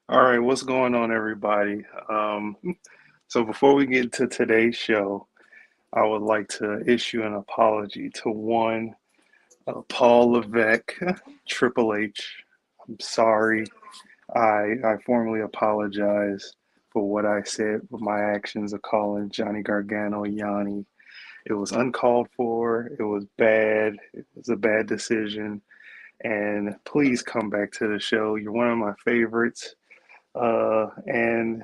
All right, what's going on, everybody? So before we get to today's show, I would like to issue an apology to one Paul Levesque, Triple H. I'm sorry. I formally apologize for what I said with my actions of calling Johnny Gargano Yanni. It was uncalled for. It was bad. It was a bad decision. And please come back to the show. You're one of my favorites. And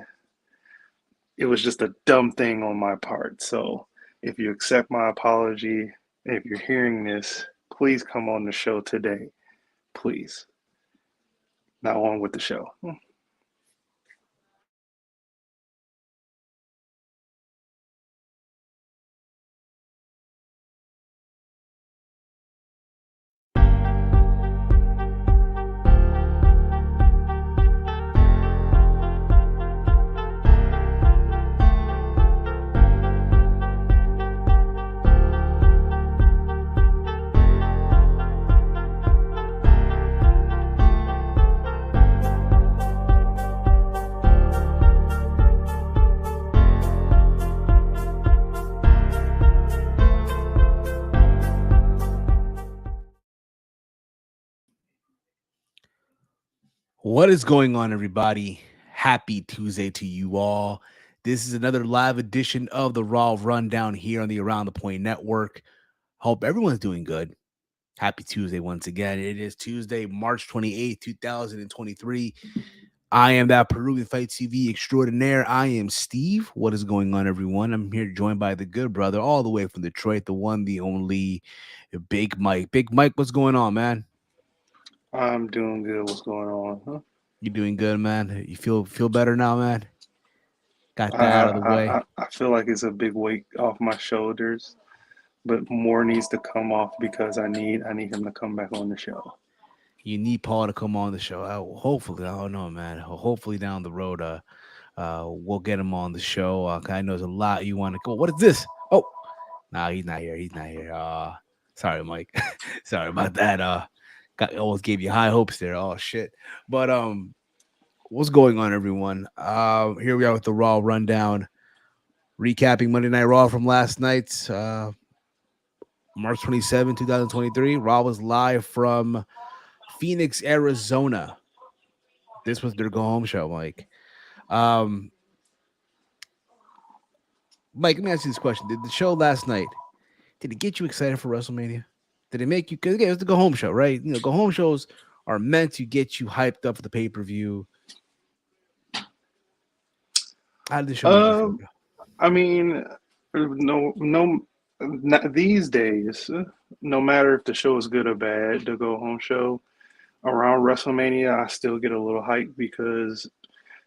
it was just a dumb thing on my part. So if you accept my apology, if you're hearing this, please come on the show today. Please. Now on with the show. What is going on, everybody? Happy Tuesday to you all. This is another live edition of the Raw Rundown here on the Around the Point Network. Hope everyone's doing good. Happy Tuesday once again. It is Tuesday, March 28th, 2023. I am that Peruvian Fight TV extraordinaire. I am Steve. What is going on, everyone? I'm here joined by the good brother all the way from Detroit, the one, the only Big Mike. Big Mike, what's going on, man? I'm doing good. What's going on? Huh? You doing good, man? You feel better now, man? Got I, that out of I, the way. I feel like it's a big weight off my shoulders, but more needs to come off because I need him to come back on the show. You need Paul to come on the show. Hopefully, I don't know, man. Hopefully down the road, we'll get him on the show. 'Cause I know there's a lot you want to go. What is this? Oh, no, he's not here. He's not here. Sorry, Mike. Sorry about that. Almost gave you high hopes there. Oh shit. But what's going on, everyone? Here we are with the Raw rundown, recapping Monday Night Raw from last night's March 27, 2023. Raw was live from Phoenix, Arizona. This was their go home show, Mike. Um, Mike, let me ask you this question: did the show last night did it get you excited for WrestleMania? Did it make you? Because again, it's the go home show, right? You know, go home shows are meant to get you hyped up for the pay per view. How did the show make you feel, Um, bro? I mean, no, not these days. No matter if the show is good or bad, the go home show around WrestleMania, I still get a little hype because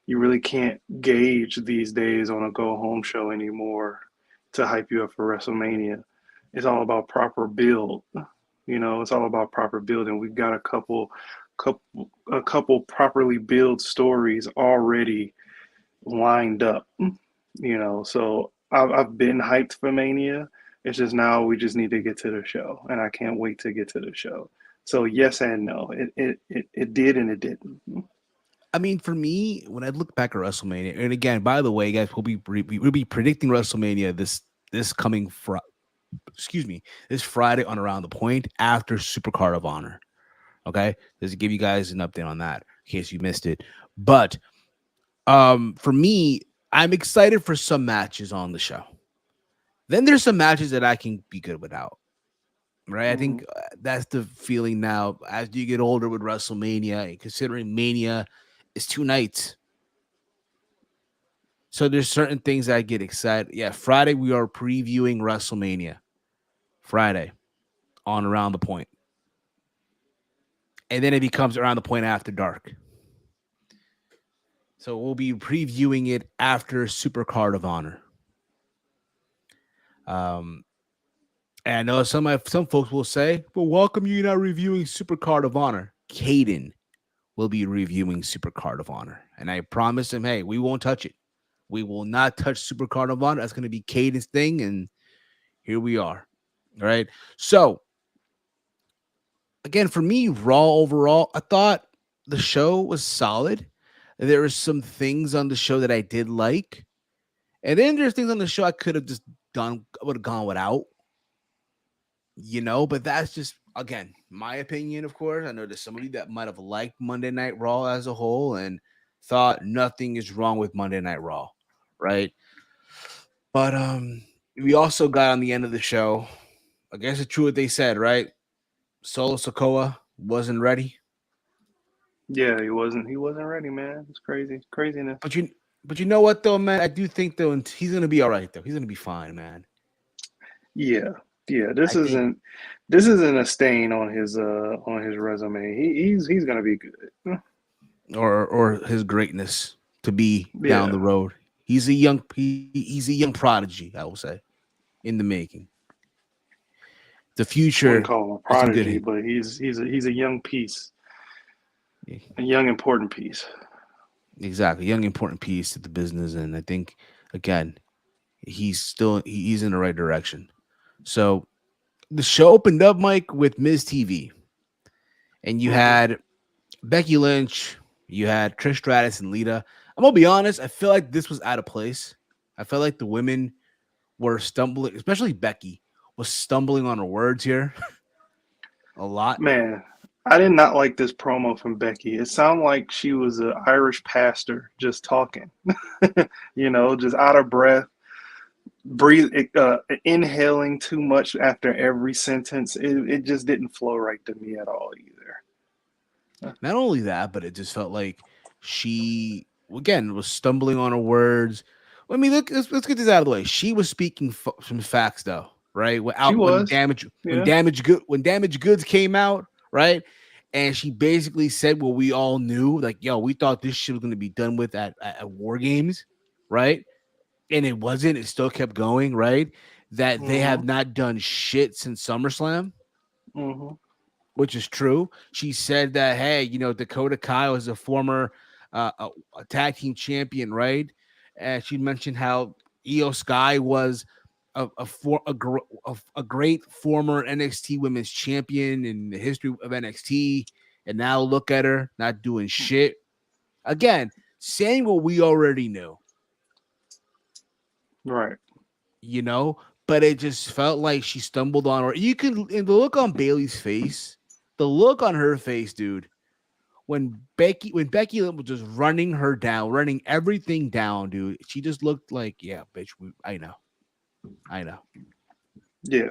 you really can't gauge these days on a go home show anymore to hype you up for WrestleMania. It's all about proper build. It's all about proper building. We've got a couple properly built stories already lined up. So I've been hyped for Mania. It's just now we just need to get to the show, and I can't wait to get to the show. So yes and no. It did and it didn't. I mean, for me, when I look back at WrestleMania, and again, by the way, guys, we'll be predicting WrestleMania this coming excuse me, this Friday on Around the Point after Supercard of Honor. Okay, just to give you guys an update on that in case you missed it. But for me, I'm excited for some matches on the show. Then there's some matches that I can be good without. Right, I Mhm. think that's the feeling now as you get older with WrestleMania, and considering Mania is 2 nights. So there's certain things I get excited. Yeah, Friday we are previewing WrestleMania. Friday on Around the Point, and then it becomes Around the Point after dark. So we'll be previewing it after Supercard of Honor. Um, and I know some folks will say, "Well, welcome you're not reviewing Supercard of Honor." Caden will be reviewing Supercard of Honor, and I promise him, "Hey, we won't touch it. We will not touch Supercard of Honor. That's going to be Caden's thing." And here we are. All right. So again, for me, Raw overall, I thought the show was solid. There were some things on the show that I did like, and then there's things on the show I could have just done, would have gone without, But that's just again my opinion. Of course, I know there's somebody that might have liked Monday Night Raw as a whole and thought nothing is wrong with Monday Night Raw, right? But we also got on the end of the show. I guess it's true what they said, right? Solo Sikoa wasn't ready. Yeah, he wasn't ready, man. It's crazy. Craziness. But you know what though, man? I do think though he's gonna be all right though. He's gonna be fine, man. Yeah. Yeah, I think this isn't a stain on his resume. He's gonna be good. or his greatness to be down Yeah. the road. He's a young prodigy, I will say, in the making. The Wouldn't future call him a is in good prodigy, hands. but he's a young piece, Yeah, a young important piece. exactly, young important piece to the business, and I think again he's in the right direction. So the show opened up, Mike, with Ms. TV, and you Hmm. had Becky Lynch, you had Trish Stratus and Lita. I'm gonna be honest, I feel like this was out of place. I felt like the women were stumbling, especially Becky was stumbling on her words here a lot. Man, I did not like this promo from Becky. It sounded like she was an Irish pastor just talking, just out of breath, breathe, inhaling too much after every sentence. It just didn't flow right to me at all either. Not only that, but it just felt like she again was stumbling on her words. I mean, look, let's get this out of the way. She was speaking some facts, though, right? She Without was, yeah. when damaged goods came out, right? And she basically said what we all knew, like, yo, we thought this shit was going to be done with at War Games, right? And it wasn't. It still kept going, right? That they Hmm. have not done shit since SummerSlam, Hmm. which is true. She said that, hey, Dakota Kai was a former a tag team champion, right? And she mentioned how Io Sky was a great former NXT Women's Champion in the history of NXT, and now look at her not doing shit. Again, saying what we already knew, Right. you know, but it just felt like she stumbled on, or you can, and the look on Bailey's face, the look on her face, dude, when Becky was just running her down, running everything down, dude, she just looked like, yeah, bitch, I know. Yeah.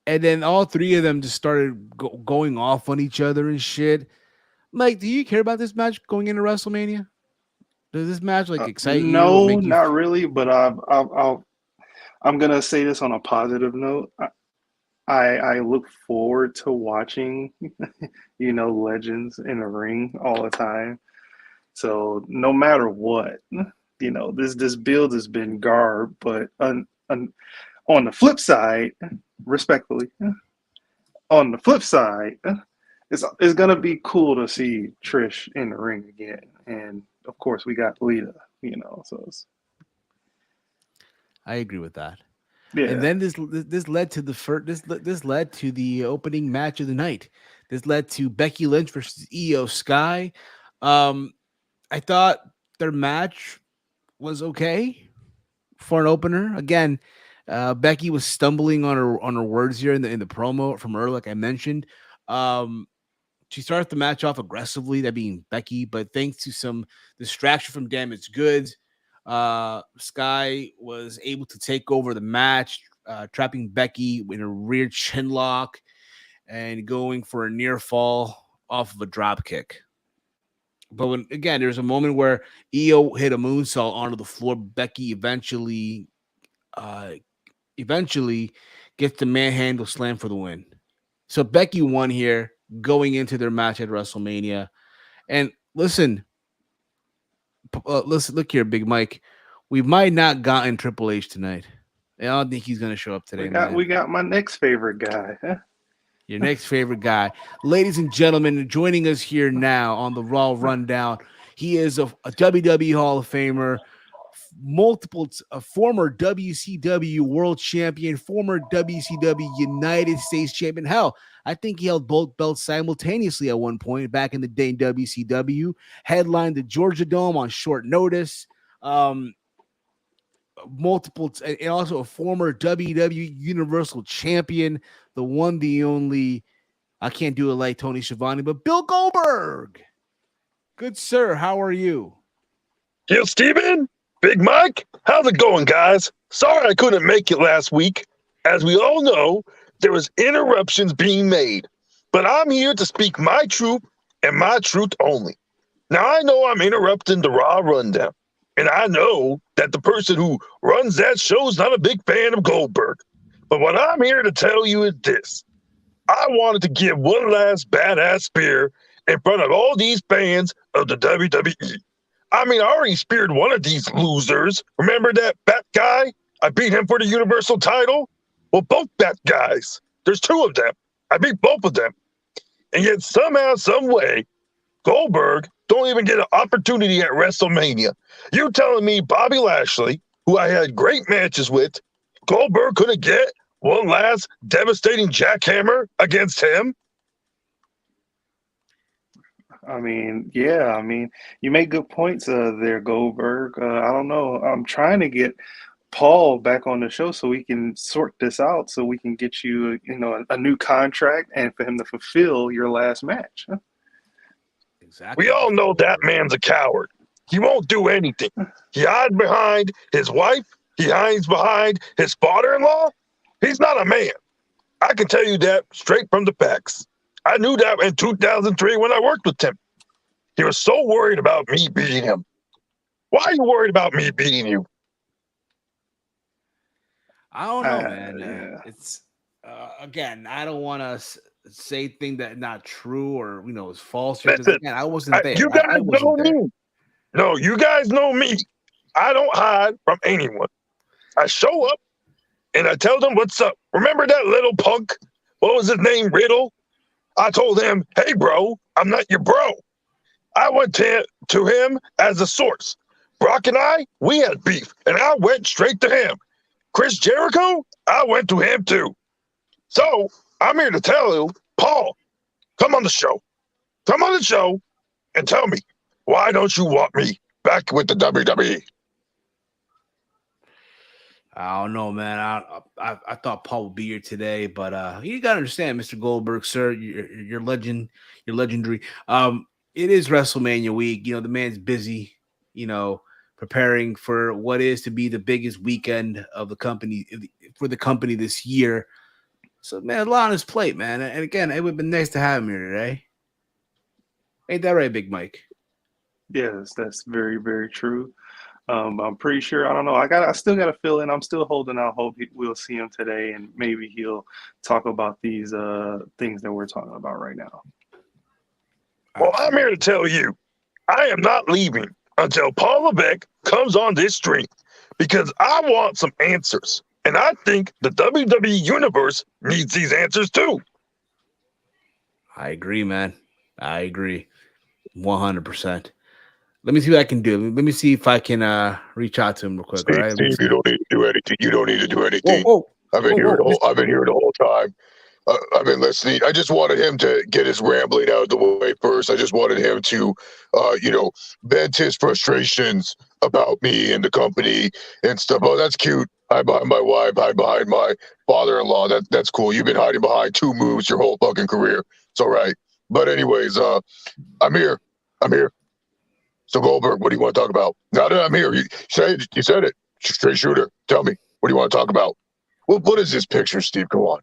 And then all three of them just started going off on each other and shit. Mike, do you care about this match going into WrestleMania? Does this match like excite you or No, make you? not really. But I'm gonna say this on a positive note. I look forward to watching, legends in the ring all the time. So no matter what, this build has been garb. But on the flip side, respectfully, on the flip side, it's gonna be cool to see Trish in the ring again, and of course we got Lita. So I agree with that. And yeah. then this led to the first this led to the opening match of the night. This led to Becky Lynch versus Io Sky. Um, I thought their match was okay for an opener. Again, Becky was stumbling on her words here in the promo from her, like I mentioned. Um, she started the match off aggressively, that being Becky, but thanks to some distraction from damaged goods, Sky was able to take over the match, trapping Becky in a rear chin lock and going for a near fall off of a drop kick. But when again, there's a moment where Io hit a moonsault onto the floor. Becky uh, eventually gets the manhandle slam for the win. So Becky won here going into their match at WrestleMania. And listen, look here, Big Mike. We might not gotten Triple H tonight. I don't think he's gonna show up We today, got man. we got my next favorite guy. Your next favorite guy, ladies and gentlemen, joining us here now on the Raw Rundown. He is a WWE Hall of Famer, former WCW World Champion, former WCW United States Champion. Hell, I think he held both belts simultaneously at one point back in the day in WCW. Headlined the Georgia Dome on short notice. And also a former WWE Universal Champion, the one, the only. I can't do it like Tony Schiavone, but Bill Goldberg. Good sir, how are you? Yo, Steven, Big Mike, how's it going, guys? Sorry I couldn't make it last week. As we all know, there was interruptions being made, but I'm here to speak my truth and my truth only. Now, I know I'm interrupting the Raw Rundown, and I know that the person who runs that show is not a big fan of Goldberg. But what I'm here to tell you is this. I wanted to give one last badass spear in front of all these fans of the WWE. I mean, I already speared one of these losers. Remember that fat guy? I beat him for the Universal title. Well, both fat guys. There's two of them. I beat both of them. And yet somehow, some way, Goldberg don't even get an opportunity at WrestleMania. You telling me Bobby Lashley, who I had great matches with, Goldberg couldn't get one last devastating jackhammer against him? I mean, yeah, you make good points there, Goldberg. I don't know. I'm trying to get Paul back on the show so we can sort this out, so we can get you, a new contract and for him to fulfill your last match. Exactly. We all know that man's a coward. He won't do anything. He hides behind his wife. He hides behind his father-in-law. He's not a man. I can tell you that straight from the facts. I knew that in 2003 when I worked with him. He was so worried about me beating him. Why are you worried about me beating you? I don't know, man. Yeah. It's again, I don't want to say things that not true or is false. Because again, I wasn't there. You guys I wasn't know there. me. No, you guys know me. I don't hide from anyone. I show up and I tell them what's up. Remember that little punk? What was his name? Riddle? I told him, hey, bro, I'm not your bro. I went to him as a source. Brock and I, we had beef, and I went straight to him. Chris Jericho, I went to him too. So I'm here to tell you, Paul, come on the show. Come on the show and tell me, why don't you want me back with the WWE? I don't know, man. I thought Paul would be here today, but you gotta understand, Mr. Goldberg, sir, you're legend, you're legendary. It is WrestleMania week. The man's busy, preparing for what is to be the biggest weekend of the company for the company this year. So, man, a lot on his plate, man. And again, it would have been nice to have him here today. Ain't that right, Big Mike? Yes, that's very, very true. I'm pretty sure. I don't know. I still got a feeling. I'm still holding out hope we'll see him today, and maybe he'll talk about these things that we're talking about right now. Well, I'm here to tell you, I am not leaving until Paul Levesque comes on this stream because I want some answers, and I think the WWE Universe needs these answers too. I agree, man. I agree, 100%. Let me see what I can do. Let me see if I can reach out to him real quick. Steve, all right? Steve, you don't need to do anything. You don't need to do anything. Whoa, I've been here the whole time. I've been listening. I just wanted him to get his rambling out of the way first. I just wanted him to, vent his frustrations about me and the company and stuff. Oh, that's cute. Hide behind my wife. Hide behind my father-in-law. That's cool. You've been hiding behind two moves your whole fucking career. It's all right. But anyways, I'm here. So Goldberg, what do you want to talk about? Now that I'm here, you said it. Straight shooter. Tell me, what do you want to talk about? Well, what is this picture, Steve? Come on.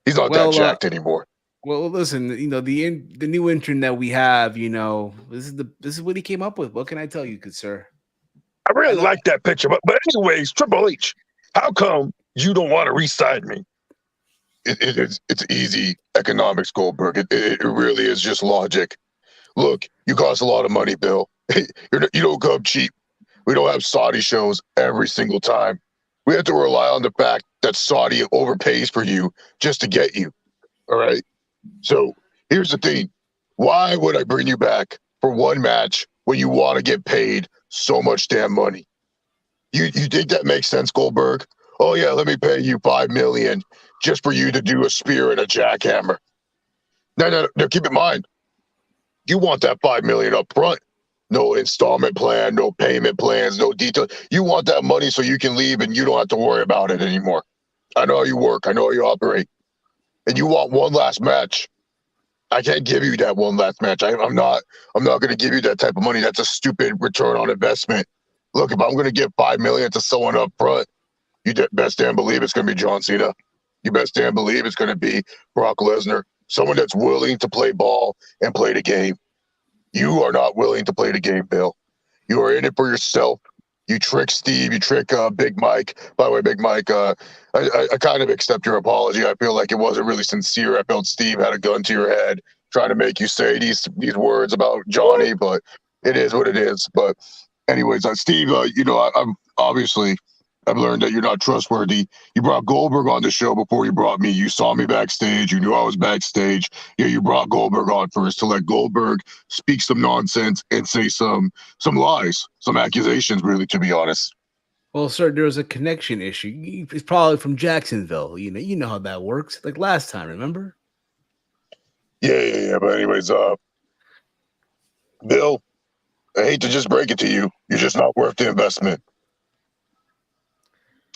He's not that jacked anymore. Well, listen, the new intern that we have, this is what he came up with. What can I tell you, good sir? I really like that picture. But anyways, Triple H, how come you don't want to re-sign me? It's easy economics, Goldberg. It really is just logic. Look, you cost a lot of money, Bill. You don't come cheap. We don't have Saudi shows every single time. We have to rely on the fact that Saudi overpays for you just to get you. All right? So here's the thing. Why would I bring you back for one match when you want to get paid so much damn money? You think that makes sense, Goldberg? Oh yeah, let me pay you $5 million just for you to do a spear and a jackhammer. No. Keep in mind, you want that $5 million up front. No installment plan, no payment plans, no detail. You want that money so you can leave and you don't have to worry about it anymore. I know how you work. I know how you operate. And you want one last match. I can't give you that one last match. I'm not going to give you that type of money. That's a stupid return on investment. Look, if I'm going to give $5 million to someone up front, you best damn believe it's going to be John Cena. You best damn believe it's going to be Brock Lesnar. Someone that's willing to play ball and play the game. You are not willing to play the game, Bill. You are in it for yourself. You trick Steve. You trick Big Mike. By the way, Big Mike, I kind of accept your apology. I feel like it wasn't really sincere. I felt Steve had a gun to your head trying to make you say these words about Johnny, but it is what it is. But anyways, Steve, I'm obviously I've learned that you're not trustworthy. You brought Goldberg on the show before you brought me. You saw me backstage. You knew I was backstage. Yeah, you brought Goldberg on first to let Goldberg speak some nonsense and say some lies, some accusations, really, to be honest. Well, sir, there was a connection issue. It's probably from Jacksonville. You know how that works. Like last time, remember? Yeah. But anyways, Bill, I hate to just break it to you. You're just not worth the investment.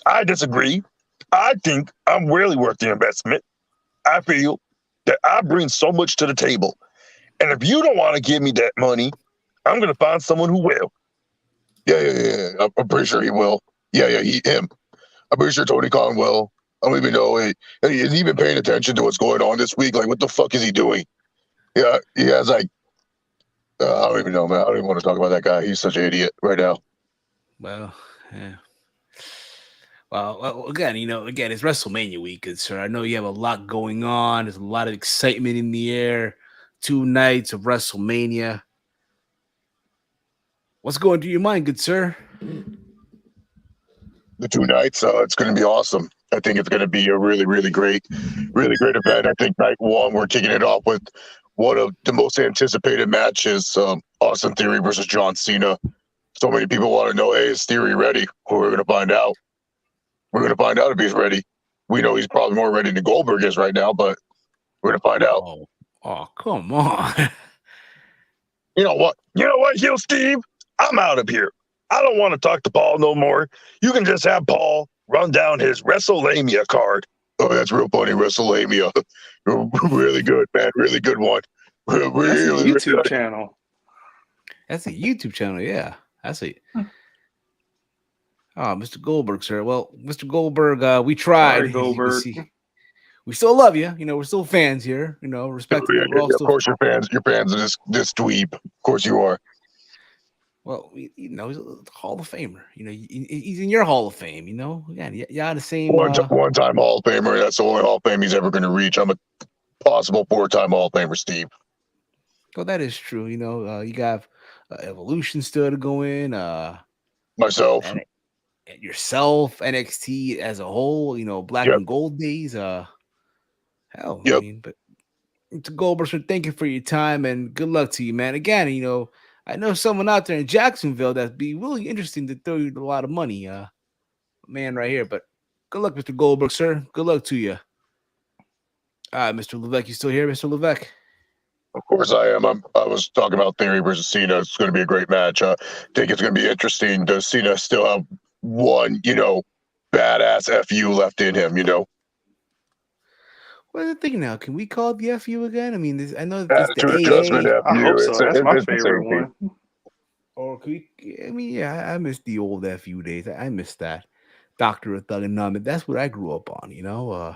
I disagree. I think I'm really worth the investment. I feel that I bring so much to the table. And if you don't want to give me that money, I'm going to find someone who will. Yeah. I'm pretty sure he will. Yeah, him. I'm pretty sure Tony Khan will. I don't even know. Is he even paying attention to what's going on this week? Like, what the fuck is he doing? Yeah, he has like, I don't even know, man. I don't even want to talk about that guy. He's such an idiot right now. Well, yeah. Well, again, it's WrestleMania week, sir. I know you have a lot going on. There's a lot of excitement in the air. 2 nights of WrestleMania. What's going through your mind, good sir? The 2 nights, it's going to be awesome. I think it's going to be a really, really great event. I think night 1, we're kicking it off with one of the most anticipated matches, Austin Theory versus John Cena. So many people want to know, hey, is Theory ready? Well, we're going to find out. We're going to find out if he's ready. We know he's probably more ready than Goldberg is right now, but we're going to find out. Oh, come on. You know what, Heel Steve? I'm out of here. I don't want to talk to Paul no more. You can just have Paul run down his WrestleMania card. Oh, that's real funny, WrestleMania. Really good, man. Really good one. That's a YouTube channel. That's a YouTube channel, yeah. That's it. Oh, Mr. Goldberg, sir. Well, Mr. Goldberg, we tried. Sorry, Goldberg. We still love you. We're still fans here. Respect. Of course, you're fans. You're fans of this dweeb. Of course, you are. Well, he's a Hall of Famer. He's in your Hall of Fame. Again, yeah, the same. One-time Hall of Famer. That's the only Hall of Fame he's ever going to reach. I'm a possible 4-time Hall of Famer, Steve. Well, that is true. You got Evolution still to go in. Myself. And yourself, NXT as a whole. Black and Gold days. Hell, yep. But to Goldberg, sir, thank you for your time and good luck to you, man. Again, I know someone out there in Jacksonville that'd be really interesting to throw you a lot of money, man, right here. But good luck, Mr. Goldberg, sir. Good luck to you. Mr. Levesque, you still here, Mr. Levesque? Of course I am. I was talking about Theory versus Cena. It's going to be a great match. I think it's going to be interesting. Does Cena still have one, badass FU left in him, What is the thing now? Can we call it the FU again? I mean, I know that's the adjustment FU. I hope so. That's my favorite one. Or can we? I miss the old FU days. I miss that. Doctor of Thugonomics. That's what I grew up on.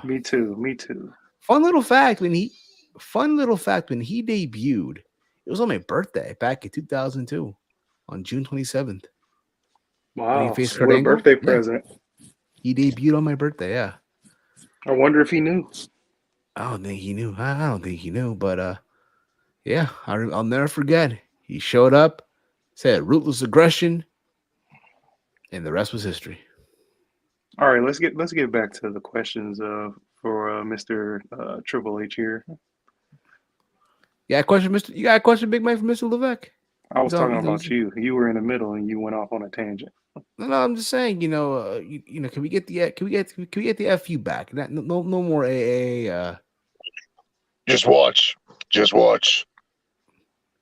Me too. Fun little fact when he debuted, it was on my birthday back in 2002 on June 27th. Wow, what a birthday present. He debuted on my birthday, yeah. I wonder if he knew. I don't think he knew. I don't think he knew, but yeah, I'll never forget. He showed up, said ruthless aggression, and the rest was history. All right, let's get back to the questions for Mr. Triple H here. Yeah, question, Mr. You got a question, Big Mike, for Mr. Levesque? I was talking You know, about you. You were in the middle and you went off on a tangent. no, I'm just saying, can we get the FU back? No more AA. Just watch. Just watch.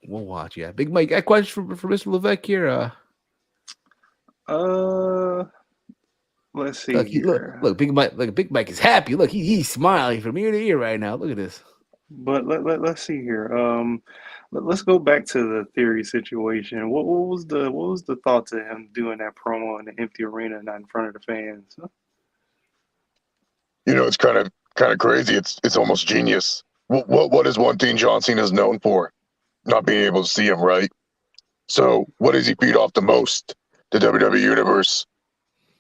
We'll watch. Yeah, Big Mike. Got a question for Mr. Levesque here. Uh, let's see Look, here. Big Mike. Look, Big Mike is happy. Look, he's smiling from ear to ear right now. Look at this. But let's see here. Let's go back to the Theory situation. What was the thoughts of him doing that promo in the empty arena, not in front of the fans? It's kind of crazy. It's almost genius. What is one thing John Cena is known for? Not being able to see him, right? So what does he feed off the most? The WWE universe.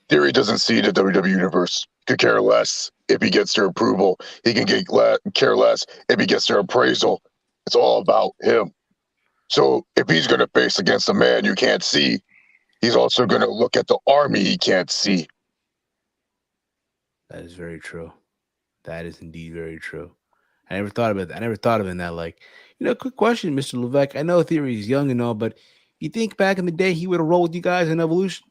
Theory doesn't see the WWE universe. Could care less if he gets their approval. He can care less if he gets their appraisal. It's all about him. So if he's going to face against a man you can't see, he's also going to look at the army he can't see. That is very true. That is indeed very true. I never thought about that. I never thought of it in that, like, quick question, Mr. Levesque. I know Theory is young and all, but you think back in the day he would have rolled with you guys in Evolution?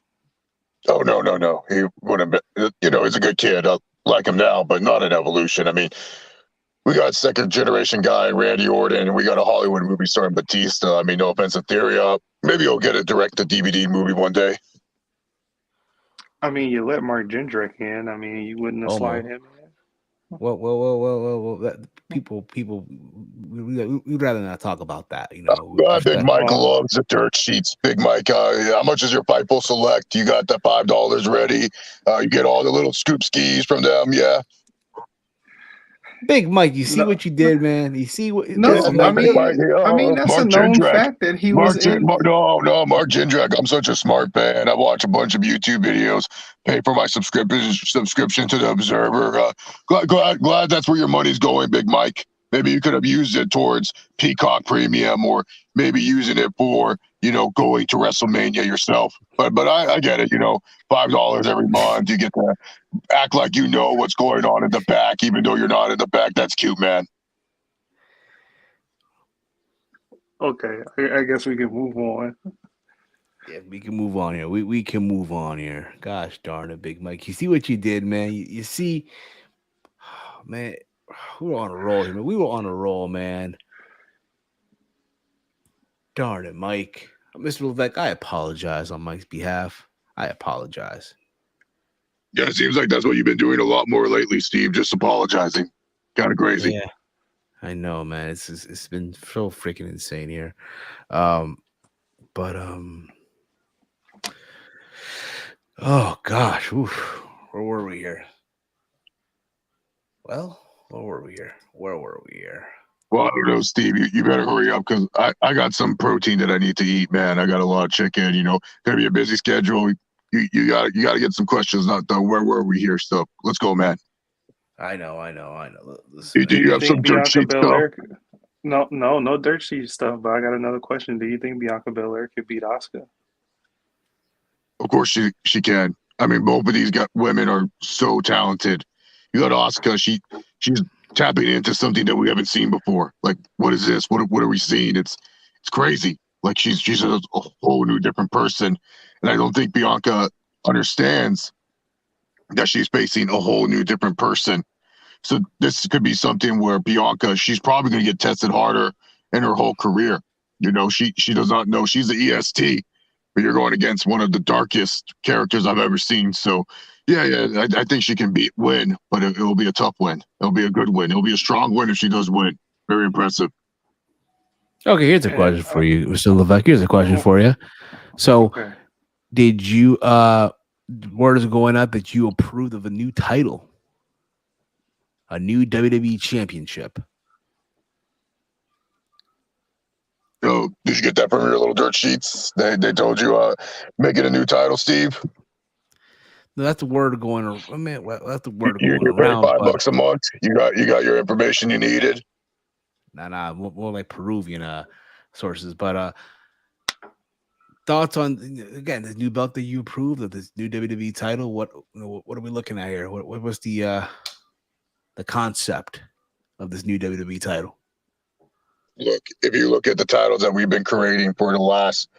Oh, no. He wouldn't have been, he's a good kid. I like him now, but not in Evolution. I mean, we got second generation guy, Randy Orton, and we got a Hollywood movie star, Batista. I mean, no offense to Theory. Maybe he'll get a direct-to-DVD movie one day. I mean, you let Mark Jindrak in. I mean, you wouldn't have slide him in. Well. People. We'd rather not talk about that. Big Mike loves the dirt sheets. Big Mike, how much is your Pipe Select? You got the $5 ready. You get all the little scoop skis from them. Yeah. Big Mike, you see what you did, man. You see what? No, I mean that's Mark a known Jindrak. fact that he was in. Mark Jindrak. I'm such a smart fan. I watch a bunch of YouTube videos. Pay for my subscription to the Observer. Glad that's where your money's going, Big Mike. Maybe you could have used it towards Peacock Premium, or maybe using it for going to WrestleMania yourself. But I get it. $5 every month. You get to act like you know what's going on in the back, even though you're not in the back. That's cute, man. Okay, I guess we can move on. Yeah, we can move on here. We can move on here. Gosh darn it, Big Mike. You see what you did, man. You see, man, we were on a roll here, man. We were on a roll, man. Darn it, Mike. Mr. Levesque, I apologize on Mike's behalf. I apologize. Yeah, it seems like that's what you've been doing a lot more lately, Steve. Just apologizing. Kind of crazy. Yeah, I know, man. It's been so freaking insane here. Oh gosh, oof. Where were we here? Well, where were we here? Well, I don't know, Steve. You better hurry up, because I got some protein that I need to eat, man. I got a lot of chicken. Gonna be a busy schedule. You got to get some questions not done. Where were we here? So let's go, man. I know. Listen, Do you have some dirt sheet stuff? No dirt sheet stuff. But I got another question. Do you think Bianca Belair could beat Asuka? Of course she can. I mean, both of these women are so talented. You got Asuka. She's tapping into something that we haven't seen before. Like, what is this? What are we seeing? It's crazy. Like, she's a whole new different person, and I don't think Bianca understands that she's facing a whole new different person. So this could be something where Bianca, she's probably going to get tested harder in her whole career. She does not know she's the EST, but you're going against one of the darkest characters I've ever seen. So yeah, I think she can win, but it will be a tough win. It'll be a good win. It'll be a strong win if she does win. Very impressive. Okay, here's a question for you, Mr. Levesque. Here's a question for you. So, did you word is going out that you approved of a new title, a new WWE championship? So did you get that from your little dirt sheets? They told you make it a new title, Steve. No, that's the word going around. I mean, that's the word You're going around. $5 a month. You got your information you needed. Nah, more like Peruvian sources. But thoughts on, again, this new belt that you approved of, this new WWE title? What are we looking at here? What was the concept of this new WWE title? Look, if you look at the titles that we've been creating for the last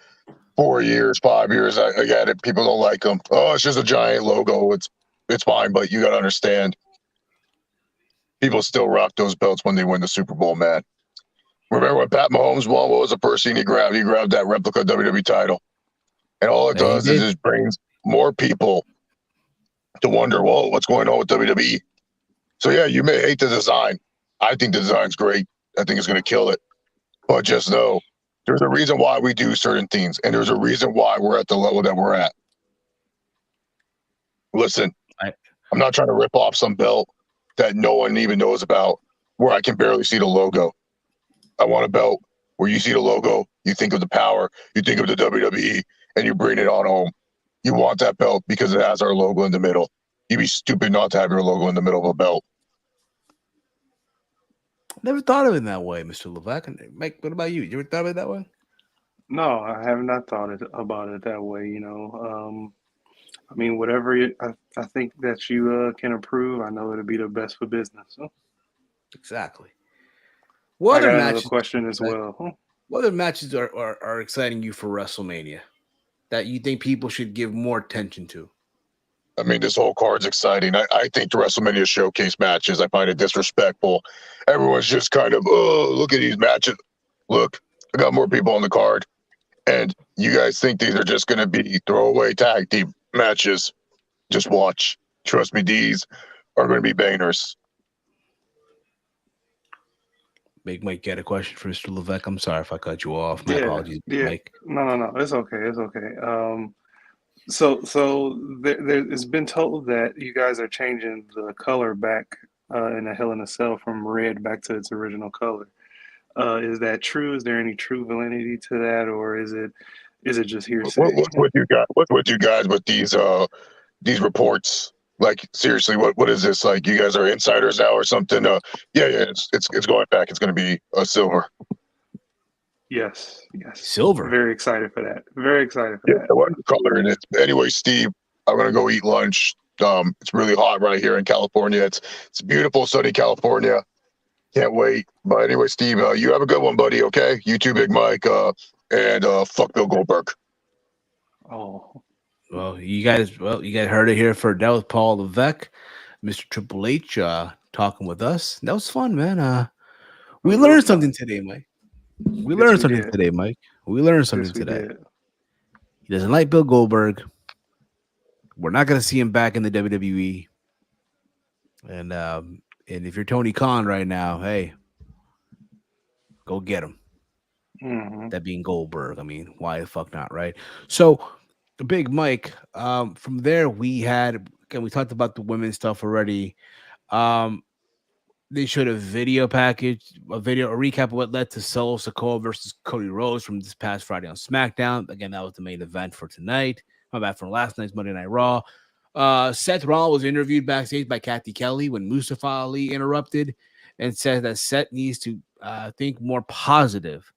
4 years, 5 years, I get it. People don't like them. Oh, it's just a giant logo. It's fine, but you got to understand, people still rock those belts when they win the Super Bowl, man. Remember when Pat Mahomes won? What was the first thing he grabbed? He grabbed that replica WWE title. And all it Yeah, he does is did. it brings more people to wonder, well, what's going on with WWE? So, yeah, you may hate the design. I think the design's great. I think it's going to kill it. But just know there's a reason why we do certain things, and there's a reason why we're at the level that we're at. Listen, I, I'm not trying to rip off some belt that no one even knows about where I can barely see the logo. I want a belt where you see the logo, you think of the power, you think of the WWE, and you bring it on home. You want that belt because it has our logo in the middle. You'd be stupid not to have your logo in the middle of a belt. never thought of it that way, Mr. Levesque. And Mike, what about you? You ever thought of it that way? No, I have not about it that way. I mean, whatever I think that you can approve, I know it'll be the best for business. So Exactly. What I other got another matches, question Mr. as Levesque? well. What other matches are exciting you for WrestleMania that you think people should give more attention to? I mean, this whole card's exciting. I think the WrestleMania showcase matches, I find it disrespectful. Everyone's just kind of, oh, look at these matches. Look, I got more people on the card. And you guys think these are just going to be throwaway tag team matches. Just watch. Trust me, these are going to be bangers. Big Mike, get a question for Mr. Levesque. I'm sorry if I cut you off. My Yeah, apologies, Big yeah. Mike. No. It's okay. It's okay. So it's been told that you guys are changing the color back in a Hell in a Cell from red back to its original color. Is that true? Is there any true validity to that, or is it just hearsay? What's with you guys? What's with you guys with these reports? Like seriously, what is this? Like you guys are insiders now or something? Yeah, it's going back. It's going to be a silver. Yes. Silver. Very excited for that. Very excited for Yeah, that. what color it is. Anyway, Steve, I'm gonna go eat lunch. It's really hot right here in California. It's beautiful, sunny California. Can't wait. But anyway, Steve, you have a good one, buddy. Okay, you too, Big Mike. And fuck Bill Goldberg. Oh, You guys heard it here for that was Paul Levesque, Mr. Triple H, talking with us. That was fun, man. it We was real learned something fun. today, Mike. We Yes, learned we something did. today, Mike. We learned something Yes, we today. did. He doesn't like Bill Goldberg. We're not going to see him back in the WWE. And if you're Tony Khan right now, hey, go get him. Hmm. That being Goldberg. I mean, why the fuck not, right? So, Big Mike. From there, we talked about the women's stuff already. Um, they showed a video package, a recap of what led to Solo Sikoa versus Cody Rhodes from this past Friday on SmackDown. Again, that was the main event for tonight. My bad, from last night's Monday Night Raw. Seth Rollins was interviewed backstage by Kathy Kelly when Mustafa Ali interrupted and said that Seth needs to think more positive.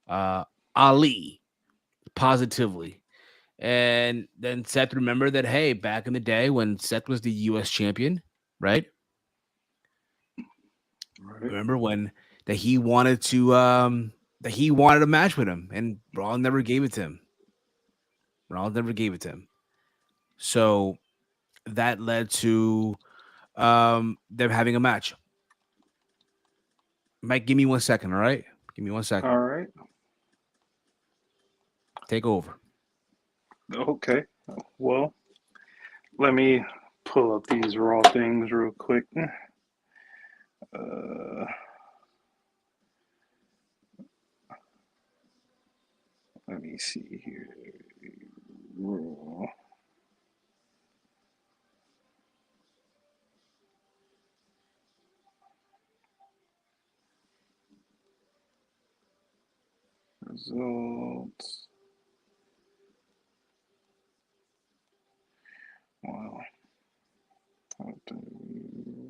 Ali positively. And then Seth remembered that, hey, back in the day when Seth was the U.S. champion, right? Right. Remember when that he wanted a match with him, and Braun never gave it to him. So that led to them having a match. Mike, give me 1 second, all right? Give me 1 second. All right. Take over. Okay. Well, let me pull up these raw things real quick. Uh, Let me see here. Raw. Results. Wow.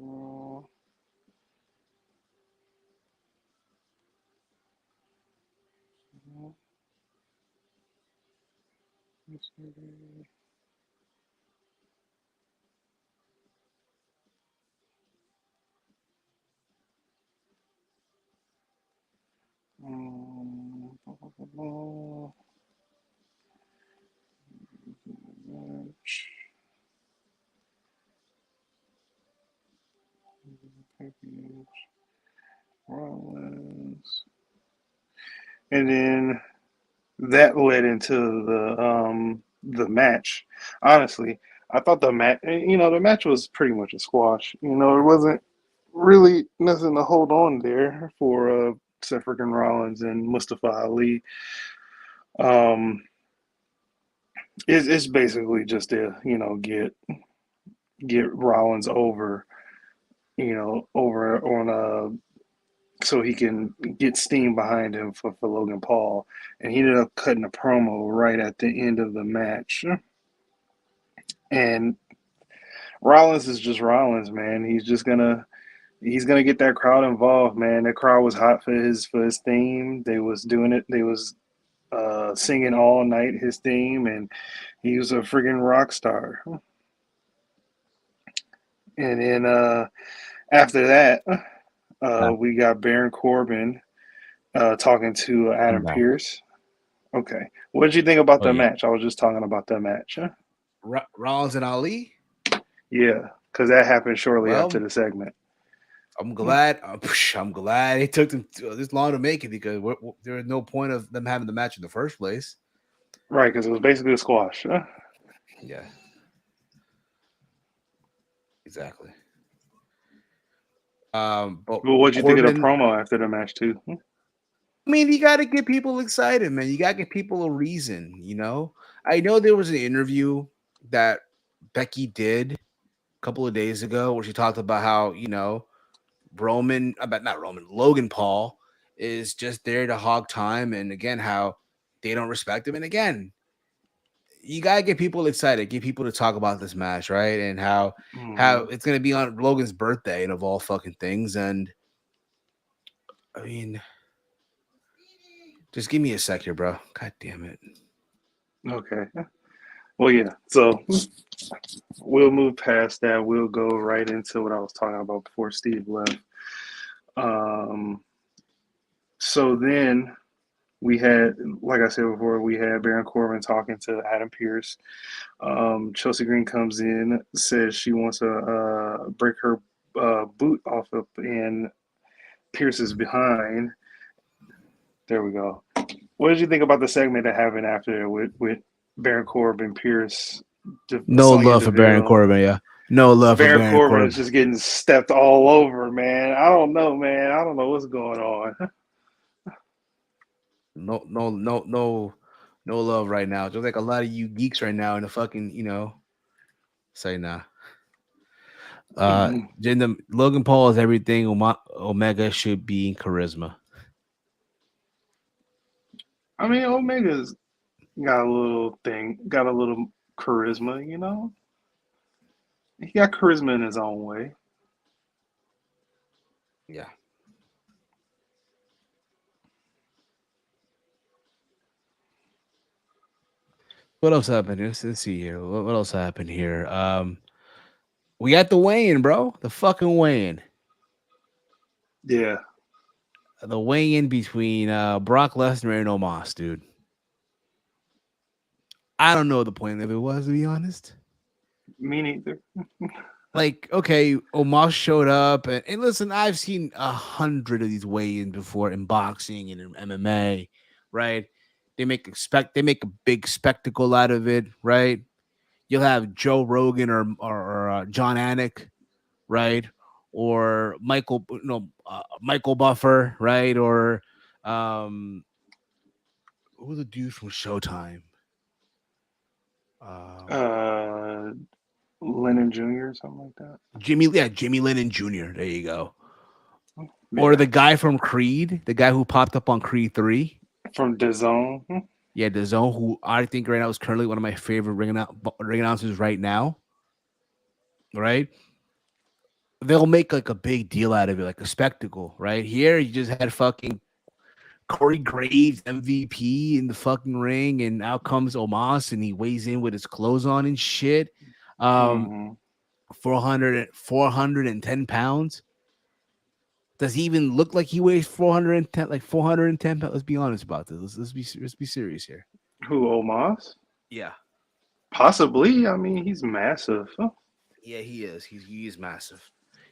Raw. Rollins. And then that led into the match. Honestly, I thought the match was pretty much a squash. It wasn't really nothing to hold on there for Seth freaking Rollins and Mustafa Ali. Um, it's basically just to get Rollins over, over on so he can get steam behind him for Logan Paul. And he ended up cutting a promo right at the end of the match. And Rollins is just Rollins, man. He's gonna get that crowd involved, man. That crowd was hot for his theme. They was doing it. They was singing all night his theme, and he was a friggin' rock star. And then after that, we got Baron Corbin talking to Adam No. Pearce. Okay, what did you think about the yeah. match? I was just talking about the match. Rollins and Ali. Yeah, because that happened shortly after Well, the segment. I'm glad. I'm glad it took them this long to make it because there was no point of them having the match in the first place. Right, because it was basically a squash. Yeah, exactly. But Well, what'd you think of the Corbin, promo after the match too? I mean, you got to get people excited, man. You got to get people a reason. I know there was an interview that Becky did a couple of days ago where she talked about how Logan Paul is just there to hog time, and again how they don't respect him, and again you gotta get people excited, get people to talk about this match, right? And how Mm-hmm. it's gonna be on Logan's birthday and of all fucking things. And I mean, just give me a sec here, bro. God damn it. Okay. Well, yeah. So we'll move past that. We'll go right into what I was talking about before Steve left. Um, so then we had, like I said before, we had Baron Corbin talking to Adam Pearce. Chelsea Green comes in, says she wants to break her boot off of and Pierce is behind. There we go. What did you think about the segment that happened after with Baron Corbin, Pierce, No Sonya love for Baron Deville? Corbin, yeah. No love for Baron Baron Corbin is Corbin. just getting stepped all over, man. I don't know, man. I don't know what's going on. No, no, no, no, no love right now. Just like a lot of you geeks right now in the fucking, say nah. Logan Paul is everything Omega should be in charisma. I mean, Omega's got a little thing, got a little charisma, He got charisma in his own way. Yeah. What else happened here? Let's see here. What else happened here? We got the weigh-in, bro. The fucking weigh-in. Yeah. The weigh-in between Brock Lesnar and Omos, dude. I don't know what the point of it was, to be honest. Me neither. Like, okay, Omos showed up, and listen, I've seen 100 of these weigh-ins before in boxing and in MMA, right? They make a big spectacle out of it, right? You'll have Joe Rogan or John Anik, right? Or Michael Buffer, right? Or who's the dude from Showtime? Uh, Lennon Jr. or something like that. Jimmy Lennon Jr. There you go. Yeah. Or the guy from Creed, the guy who popped up on Creed 3. From DAZN. Yeah, DAZN, who I think right now is currently one of my favorite ring announcers right now. Right? They'll make like a big deal out of it, like a spectacle, right? Here, you just had fucking Corey Graves, MVP in the fucking ring, and out comes Omos, and he weighs in with his clothes on and shit. Mm-hmm. 410 pounds. Does he even look like he weighs 410, like 410 pounds? Let's be honest about this. Let's be serious here. Who, Omos? Yeah. Possibly. I mean, he's massive. Yeah, he is. He is massive.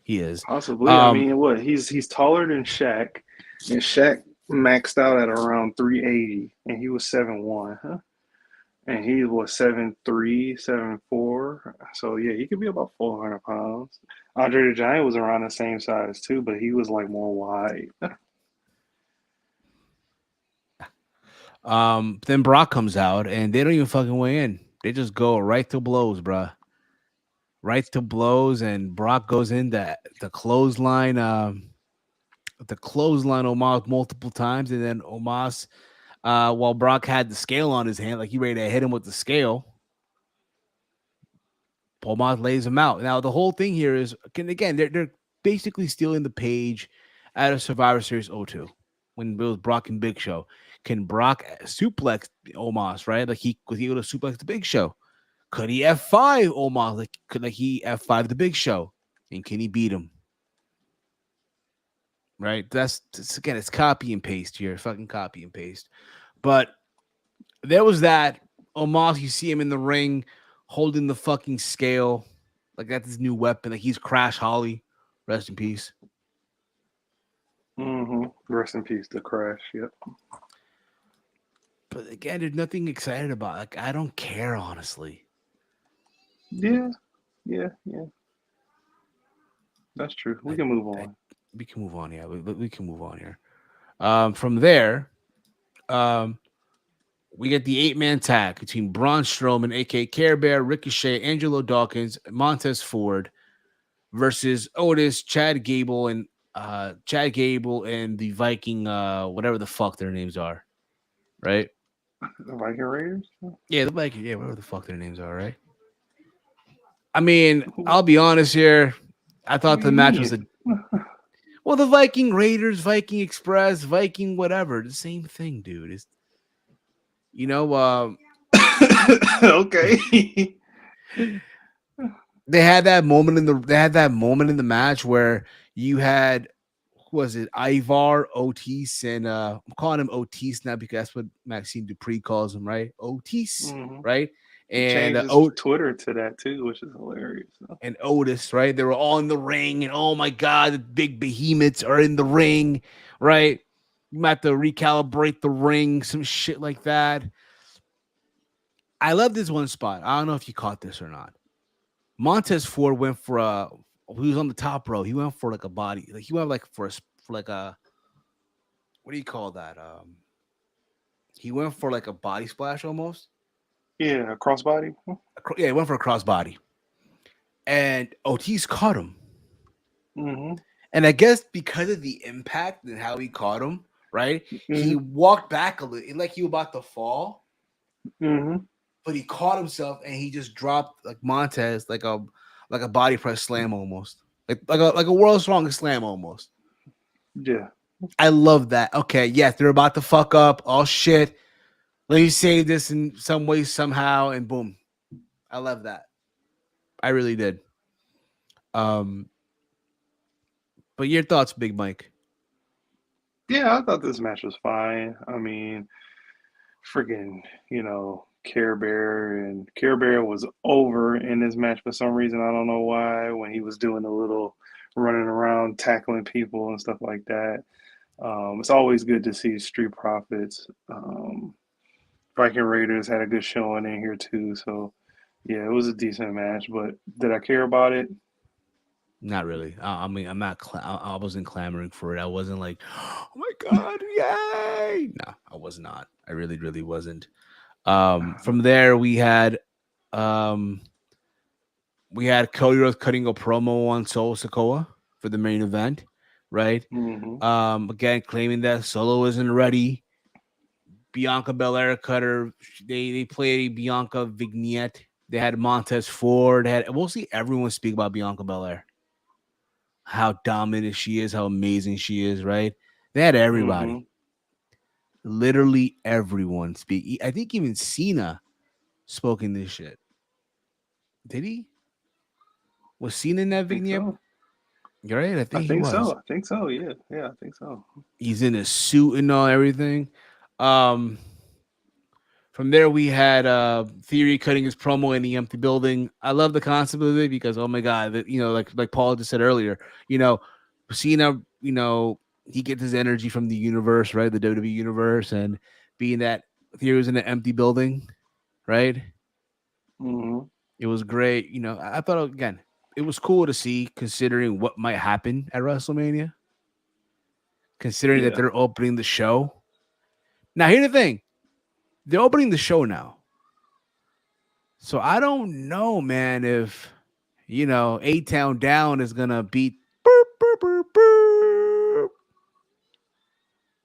He is. Possibly. I Um, mean, what he's taller than Shaq, and Shaq maxed out at around 380, and he was 7'1", huh? And he was 7'3", 7'4". So yeah, he could be about 400 pounds. Andre the Giant was around the same size too, but he was like more wide. then Brock comes out and they don't even fucking weigh in. They just go right to blows, bruh. Right to blows, and Brock goes in the clothesline, Omos multiple times, and then Omos, while Brock had the scale on his hand, like he ready to hit him with the scale, Omos lays him out. Now the whole thing here is, again, they're basically stealing the page out of Survivor Series '02 when it was Brock and Big Show. Can Brock suplex Omos, right? Like he was able to suplex the Big Show. Could he F5 Omos? Like he F5 the Big Show? And can he beat him? Right? That's again, it's copy and paste here. Fucking copy and paste. But there was that. Omos, you see him in the ring holding the fucking scale. Like that's his new weapon. Like he's Crash Holly. Rest in peace. Rest in peace, the Crash. Yep. But again, there's nothing excited about. Like I don't care, honestly. Yeah. That's true. We can move on. We can move on. Yeah, we can move on here. From there, we get the 8-man tag between Braun Strowman, aka Care Bear, Ricochet, Angelo Dawkins, Montez Ford versus Otis, Chad Gable, and the Viking, whatever the fuck their names are, right? The Viking Raiders? Yeah, the Viking, yeah, whatever the fuck their names are, right? I mean, I'll be honest here. I thought the match was well, the Viking Raiders, Viking Express, Viking whatever, the same thing, dude. It's Okay. they had that moment in the match where you had, who was it, Ivar, Otis, and I'm calling him Otis now because that's what Maxine Dupree calls him, right? Otis, right? He And changed his Twitter to that too, which is hilarious. And Otis, right? They were all in the ring, and oh my god, the big behemoths are in the ring, right? You might have to recalibrate the ring, some shit like that. I love this one spot. I don't know if you caught this or not. Montez Ford went for he was on the top row. He went for like a body, like he went like for a what do you call that? He went for like a body splash almost. Yeah, a crossbody. Yeah, he went for a crossbody, and Otis caught him. And I guess because of the impact and how he caught him, right? He walked back a little, like he was about to fall. But he caught himself and he just dropped like Montez like a body press slam almost. Like a world's strongest slam almost. Yeah. I love that. Okay, yes, they're about to fuck up. Oh shit. Let me save this in some way, somehow, and boom. I love that. I really did. But your thoughts, Big Mike? Yeah, I thought this match was fine. I mean, freaking, Care Bear was over in this match for some reason. I don't know why. When he was doing a little running around, tackling people and stuff like that. It's always good to see Street Profits. Viking Raiders had a good showing in here too. So, yeah, it was a decent match. But did I care about it? Not really. I mean, I'm not. I wasn't clamoring for it. I wasn't like, oh my god, yay! No, I was not. I really, really wasn't. From there, we had Cody Rhodes cutting a promo on Sikoa for the main event, right? Again, claiming that Solo isn't ready. Bianca Belair cutter. They played a Bianca vignette. They had Montez Ford. We'll see everyone speak about Bianca Belair. How dominant she is, how amazing she is, right? They had everybody. Literally everyone speak. I think even Cena spoke in this shit. Did he? Was Cena in that vignette? So. You're right. I think he was. So. I think so. Yeah. I think so. He's in a suit and all everything. From From there, we had Theory cutting his promo in the empty building. I love the concept of it because, oh my god, that, like Paul just said earlier, Cena, he gets his energy from the universe, right, the WWE universe, and being that Theory was in an empty building, right? Mm-hmm. It was great. I thought again, it was cool to see considering what might happen at WrestleMania, considering that Yeah. they're opening the show. Now, here's the thing: they're opening the show now. So I don't know, man, if A-Town Down is gonna beat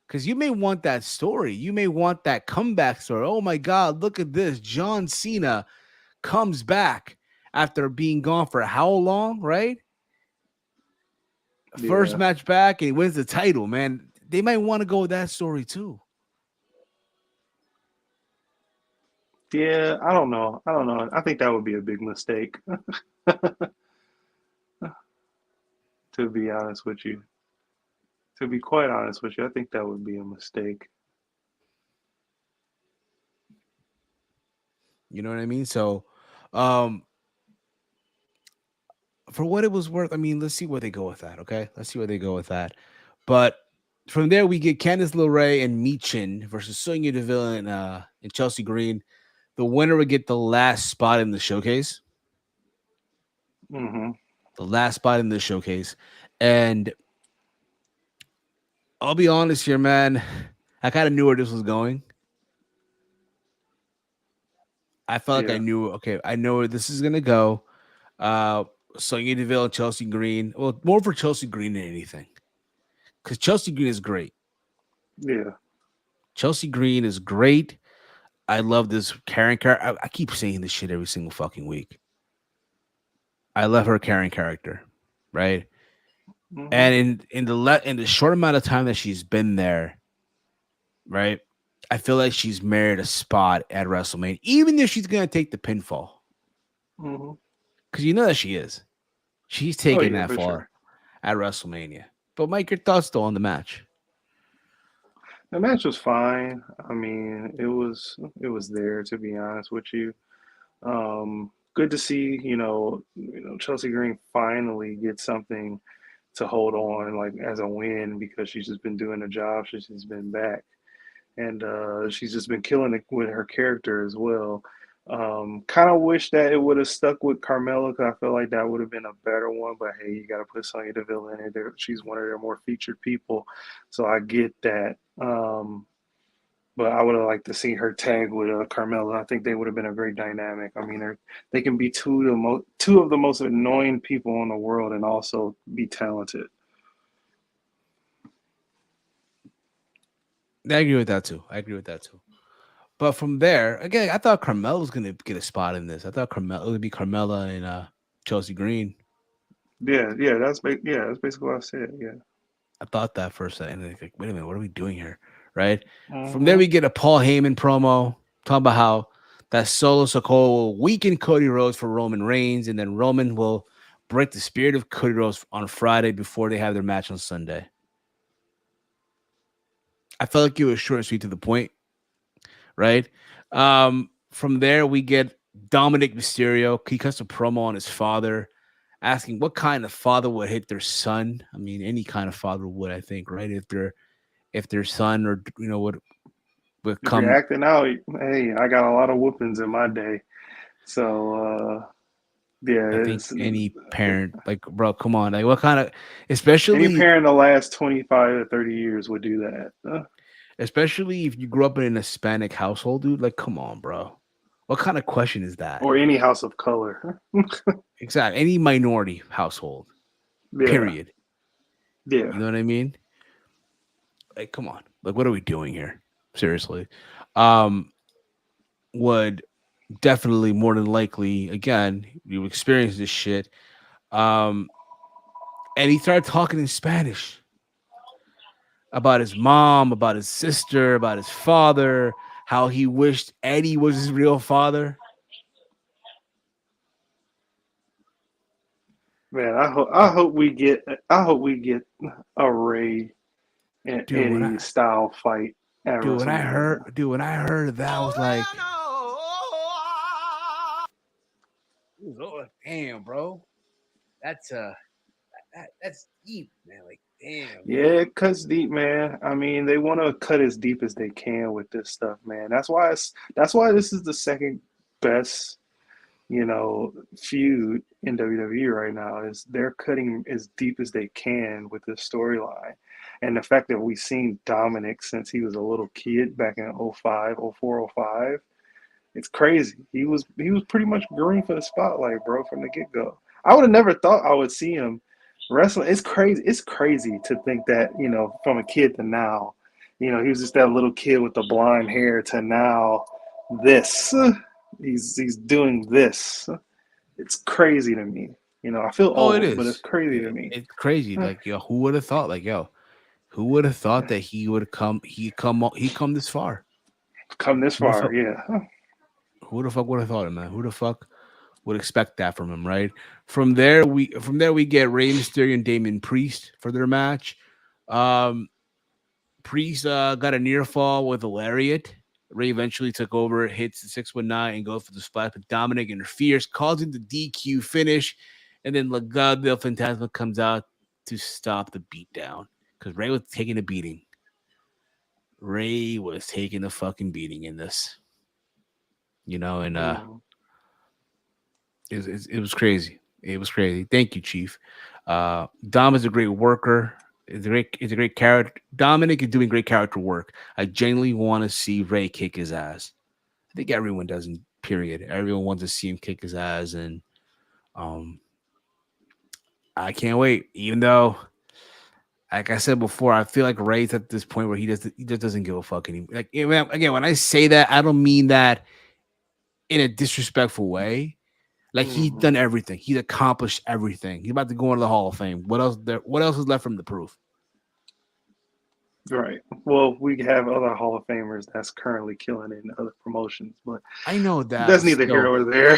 because you may want that story. You may want that comeback story. Oh my God, look at this. John Cena comes back after being gone for how long, right? First Yeah. match back and he wins the title, man. They might want to go with that story too. Yeah, I don't know. I don't know. I think that would be a big mistake, to be honest with you. To be quite honest with you, I think that would be a mistake. You know what I mean? So, um, for what it was worth, I mean, let's see where they go with that. Okay, let's see where they go with that. But from there, we get Candice LeRae and Michin versus Sonya Deville and Chelsea Green. The winner would get the last spot in the showcase. Hmm. The last spot in the showcase. And I'll be honest here, man. I kind of knew where this was going. I felt like I Yeah. knew, okay, I know where this is going to go. Uh, Sonya Deville and Chelsea Green. Well, more for Chelsea Green than anything. Because Chelsea Green is great. Yeah. Chelsea Green is great. I love this Karen character. I keep saying this shit every single fucking week. I love her Karen character, right? Hmm. And in the short amount of time that she's been there, right? I feel like she's merited a spot at WrestleMania, even if she's gonna take the pinfall, Hmm. because you know that she is. She's Oh taking yeah, that for sure. far at WrestleMania. But Mike, your thoughts though on the match? The match was fine. I mean, it was there, to be honest with you. Good to see, Chelsea Green finally get something to hold on like as a win because she's just been doing the job. She's just been back. And she's just been killing it with her character as well. Kind of wish that it would have stuck with Carmella because I feel like that would have been a better one. But hey, you got to put Sonya Deville in it. She's one of their more featured people, so I get that. But I would have liked to see her tag with Carmella. I think they would have been a great dynamic. I mean, they can be two of the most annoying people in the world and also be talented. I agree with that too. I agree with that too. But from there, again, I thought Carmella was gonna get a spot in this. I thought Carmella it would be Carmella and Chelsea Green. Yeah, yeah, that's basically what I said. Yeah. I thought that for a second. Like, wait a minute, what are we doing here? Right. From there, Hmm. we get a Paul Heyman promo talking about how that Solo Sikoa will weaken Cody Rhodes for Roman Reigns, and then Roman will break the spirit of Cody Rhodes on Friday before they have their match on Sunday. I felt like it was short and sweet to the point, right? From there, we get Dominic Mysterio. He cuts a promo on his father, asking what kind of father would hit their son. I mean, any kind of father would, I think, right? If their son or would If you're come. acting out, hey, I got a lot of whoopings in my day. So yeah, I think it's any parent, like, bro, come on, like, what kind of, any especially, parent in the last 25 to 30 years would do that. especially if you grew up in an Hispanic household, dude. Like, come on, bro. What kind of question is that? Or any house of color. Exactly, any minority household. Yeah, Period. yeah. You know what I mean? Like, come on. Like, what are we doing here? Seriously. Um, would definitely more than likely, again, you experience this shit. Um, and he started talking in Spanish about his mom, about his sister, about his father, how he wished Eddie was his real father. Man, I hope we get a Ray and Dude, when Eddie I style fight. at WrestleMania. When I heard that, I was like, damn, bro, that's that's deep, man. Like, damn. Yeah, it cuts deep, man. I mean, they want to cut as deep as they can with this stuff, man. That's why this is the second best, feud in WWE right now. Is they're cutting as deep as they can with this storyline. And the fact that we've seen Dominic since he was a little kid back in '05, '04, '05, it's crazy. He was pretty much green for the spotlight, bro, from the get-go. I would have never thought I would see him wrestling. It's crazy. It's crazy to think that, from a kid to now, he was just that little kid with the blonde hair to now this. He's doing this. It's crazy to me. I feel Oh, it old, but it's is. crazy to me. It's crazy. Like, yo, who would have thought? Like, yo, who would have thought that he would come? He come this far. Come this far, yeah. Who the fuck would have thought it, man? Who the fuck would expect that from him, right? From there we get Rey Mysterio and Damian Priest for their match. Priest got a near fall with a lariat. Rey eventually took over, hits the 619 and goes for the splash, but Dominic interferes, causing the DQ finish, and then Legado del Fantasma comes out to stop the beatdown because Rey was taking a beating. Rey was taking a fucking beating in this, and it was crazy. It was crazy. Thank you, Chief. Dom is a great worker. It's a great character. Dominic is doing great character work. I genuinely want to see Rey kick his ass. I think everyone does. Period. Everyone wants to see him kick his ass, and I can't wait. Even though, like I said before, I feel like Rey's at this point where he just doesn't give a fuck anymore. Like, again, when I say that, I don't mean that in a disrespectful way. Like, he's done everything. He's accomplished everything. He's about to go into the Hall of Fame. What else is left for him to prove? Right. Well, we have other Hall of Famers that's currently killing it in other promotions, but I know that. that's neither here nor there.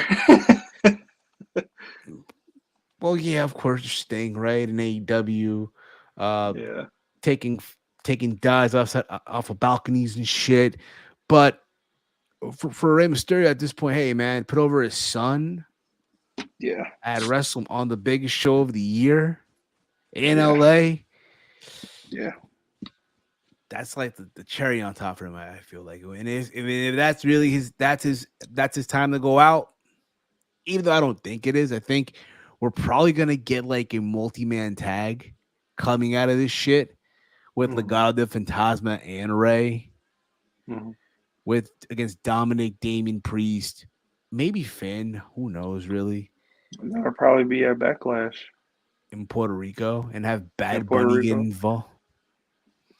Well, yeah, of course, Sting, right? In AEW, Yeah. taking dives off of balconies and shit. But for Rey Mysterio at this point, hey man, put over his son. Yeah. At wrestle on the biggest show of the year in LA. Yeah. That's like the cherry on top for him, I feel like. And if that's really that's his time to go out. Even though I don't think it is, I think we're probably gonna get like a multi-man tag coming out of this shit with Legado del Fantasma and Rey. With against Dominic, Damian Priest, maybe Finn. Who knows, really? That'll probably be at Backlash in Puerto Rico and have Bad Bunny get involved.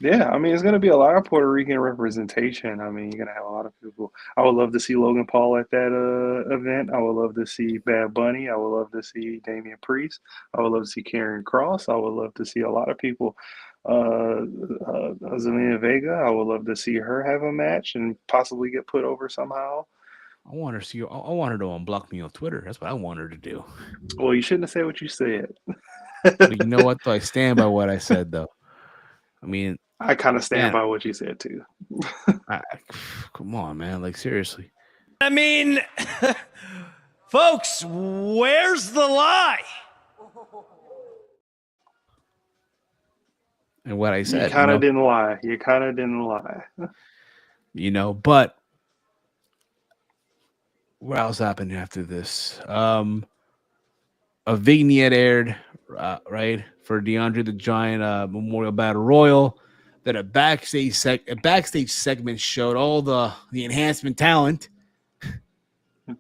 Yeah, I mean, it's going to be a lot of Puerto Rican representation. I mean, you're going to have a lot of people. I would love to see Logan Paul at that event. I would love to see Bad Bunny. I would love to see Damian Priest. I would love to see Karrion Kross. I would love to see a lot of people. Zelina Vega, I would love to see her have a match and possibly get put over somehow. I want her to unblock me on Twitter. That's what I want her to do. Well, you shouldn't have said what you said. But you know what? Though? I stand by what I said, though. I mean, I kind of stand by what you said, too. Come on, man. Like, seriously. I mean, folks, where's the lie? And what I said. You kind of didn't lie. You kind of didn't lie. But what else happened after this? A vignette aired, right, for DeAndre the Giant Memorial Battle Royal. That a backstage segment showed all the enhancement talent.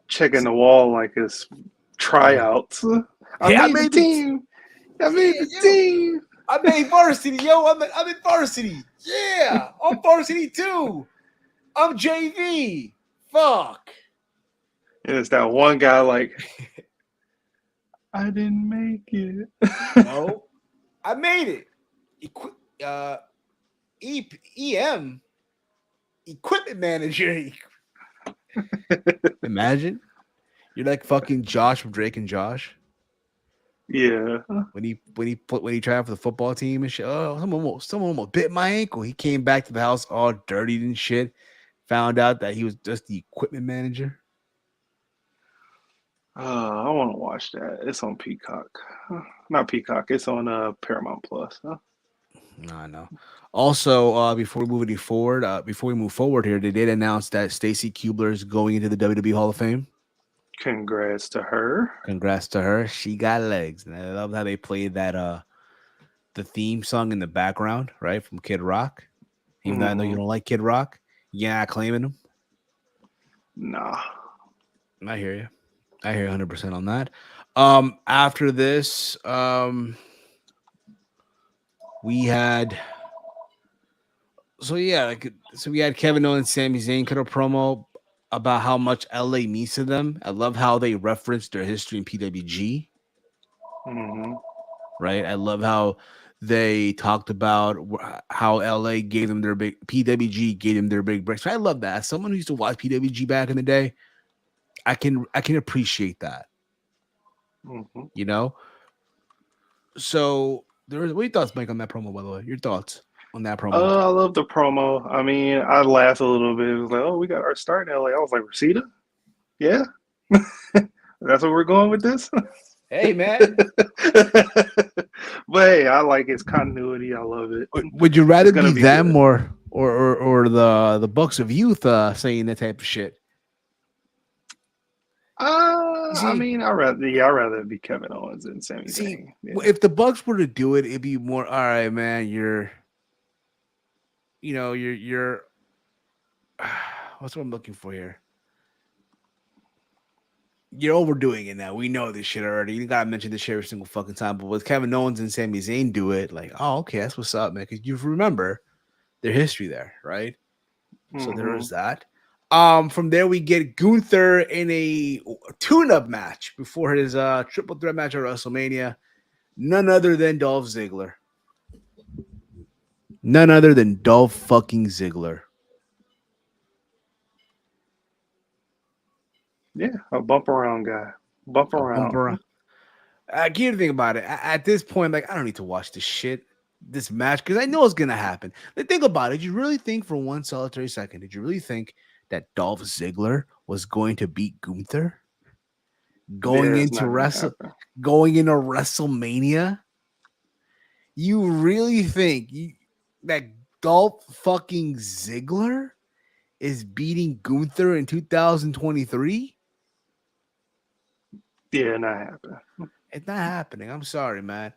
Checking the wall like it's tryouts. I made the team. I made the team. I made varsity, yo. I'm in varsity. Yeah, I'm varsity too. I'm JV. Fuck. And it's that one guy like, I didn't make it. No, I made it. EM, equipment manager. Imagine you're like fucking Josh from Drake and Josh. Yeah. when he tried for the football team and shit. Oh, someone almost bit my ankle. He came back to the house all dirtied and shit. Found out that he was just the equipment manager. I want to watch that. It's on Peacock. Not Peacock. It's on Paramount Plus. Huh? I know. Also, before we move forward here, they did announce that Stacy Kubler is going into the WWE Hall of Fame. Congrats to her. Congrats to her. She got legs, and I love how they played that the theme song in the background, right, from Kid Rock. Even though I know you don't like Kid Rock, you're not claiming him. Nah. I hear you. I hear you 100% on that. After this, we had we had Kevin Owens and Sami Zayn cut a promo about how much LA means to them. I love how they referenced their history in PWG. Right? I love how they talked about how LA gave them their big PWG gave them their big breaks. I love that. As someone who used to watch PWG back in the day, I can appreciate that. You know? So what are your thoughts, Mike, on that promo, by the way? Your thoughts on that promo? I love the promo. I mean, I laughed a little bit. It was like, oh, we got our start in LA. I was like, Reseda? Yeah? That's what we're going with this? Hey, man. But hey, I like its continuity. I love it. Would you rather be them good. or the Bucks of Youth saying that type of shit? I mean, I'd rather it be Kevin Owens than Sami Zayn. Yeah. If the Bucks were to do it, it'd be more, all right, man, you're what's what I'm looking for here? You're overdoing it now. We know this shit already. You gotta mention this shit every single fucking time. But with Kevin Owens and Sami Zayn do it, like, oh, okay, that's what's up, man. Because you remember their history there, right? So there is that. From there we get Gunther in a tune-up match before his triple threat match at WrestleMania. None other than Dolph Ziggler. None other than Dolph fucking Ziggler. Yeah, a bump around guy. Bump around. Can't even think about it. At this point, like, I don't need to watch this match, because I know it's gonna happen. Like, think about it. Did you really think for one solitary second? Did you really think that Dolph Ziggler was going to beat Gunther going into WrestleMania? You really think that Dolph fucking Ziggler is beating Gunther in 2023? Yeah, not happening. It's not happening. I'm sorry, man.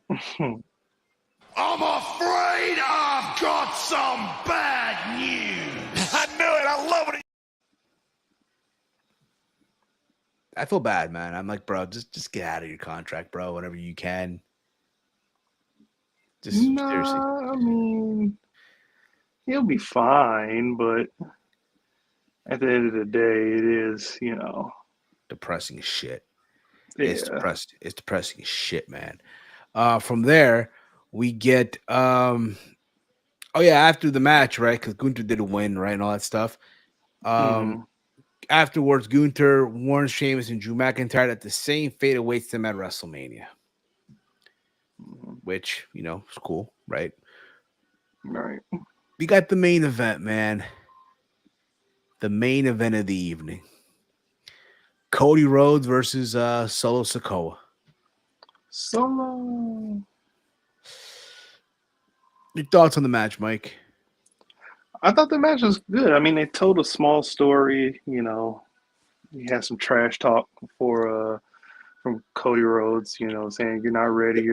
I'm afraid I've got some bad news. I knew it. I love it. I feel bad, man. I'm like, bro, just get out of your contract, bro, whenever you can. Seriously. I mean, he'll be fine, but at the end of the day, it is, depressing as shit. Yeah. It's depressing as shit, man. From there, we get after the match, right? Because Gunther did win, right, and all that stuff. Afterwards, Gunther warns Sheamus and Drew McIntyre that the same fate awaits them at WrestleMania, which is cool, right? Right. We got the main event, man. The main event of the evening. Cody Rhodes versus Solo Sikoa. Solo. Your thoughts on the match, Mike? I thought the match was good. I mean, they told a small story. He had some trash talk from Cody Rhodes. Saying you're not ready.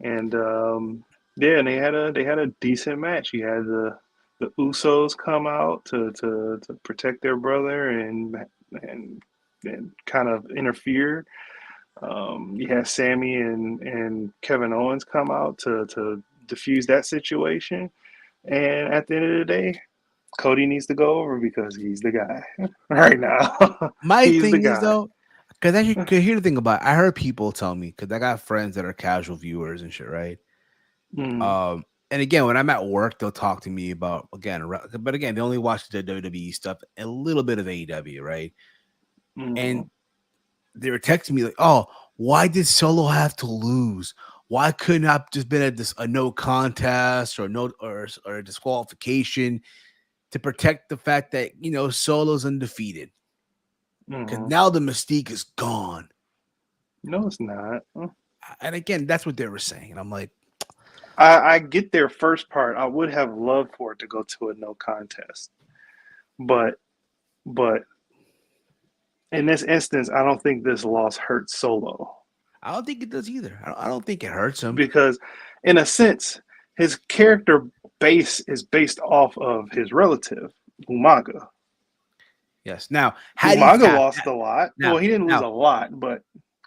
And and they had a decent match. You had the Usos come out to protect their brother and kind of interfere. You had Sammy and Kevin Owens come out to diffuse that situation. And at the end of the day, Cody needs to go over because he's the guy right now. My thing is, though, because here's the thing about it. I heard people tell me, because I got friends that are casual viewers and shit, right? And again, when I'm at work, they'll talk to me about, but again, they only watch the WWE stuff, a little bit of AEW, right? And they were texting me like, oh, Why did Solo have to lose? Why couldn't have just been a no contest or a disqualification to protect the fact that Solo's undefeated? Because Hmm. now the mystique is gone. No, it's not. And again, that's what they were saying. And I'm like, I get their first part. I would have loved for it to go to a no contest, but but in this instance, I don't think this loss hurts Solo I don't think it does either. I don't think it hurts him. because, in a sense, his character base is based off of his relative Umaga. Yes. Now, had he Umaga tapped lost a lot. now, Well, he didn't lose now, a lot, but